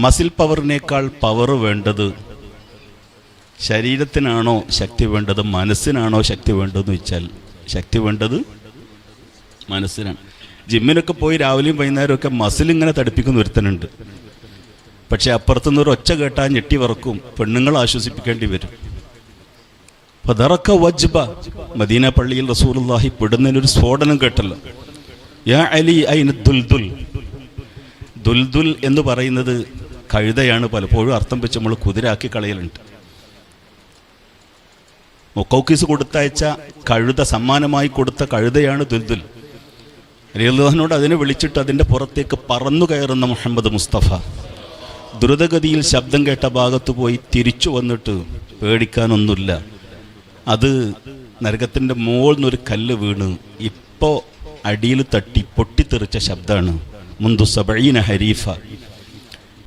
Muscle പവറിനേക്കാൾ power വേണ്ടത് ശരീരത്തിനാണോ ശക്തി വേണ്ടത്, മനസ്സിനാണോ ശക്തി വേണ്ടതെന്ന് വെച്ചാൽ ശക്തി വേണ്ടത് മനസ്സിനാണ്. ജിമ്മിനൊക്കെ പോയി രാവിലെയും വൈകുന്നേരമൊക്കെ മസിൽ ഇങ്ങനെ തടിപ്പിക്കുന്ന ഒരുത്തനുണ്ട്. പക്ഷെ അപ്പുറത്തുനിന്ന് ഒരു ഒച്ച കേട്ടാൽ ഞെട്ടി വറക്കും, പെണ്ണുങ്ങൾ ആശ്വസിപ്പിക്കേണ്ടി വരും. മദീന പള്ളിയിൽ റസൂലുള്ളാഹി പെടുന്നതിനൊരു സ്ഫോടനം കേട്ടല്ലോ. യാ അലി ഐന ദുൽദുൽ. ദുൽദുൽ എന്ന് പറയുന്നത് കഴുതയാണ്. പലപ്പോഴും അർത്ഥം വെച്ച് നമ്മൾ കുതിരാക്കി കളയലുണ്ട്. മുക്കൗക്കീസ് കൊടുത്തയച്ച കഴുത, സമ്മാനമായി കൊടുത്ത കഴുതയാണ് ദുൽദുൽ. റളിയല്ലാഹുവിനോട് അതിനെ വിളിച്ചിട്ട് അതിൻ്റെ പുറത്തേക്ക് പറന്നു കയറുന്ന മുഹമ്മദ് മുസ്തഫ ദ്രുതഗതിയിൽ ശബ്ദം കേട്ട ഭാഗത്ത് പോയി തിരിച്ചു വന്നിട്ട് പേടിക്കാനൊന്നുമില്ല, അത് നരകത്തിൻ്റെ മുകളിൽ നിന്നൊരു കല്ല് വീണ് ഇപ്പോൾ അടിയിൽ തട്ടി പൊട്ടിത്തെറിച്ച ശബ്ദമാണ്. മുന്തു 70 ഹരീഫ.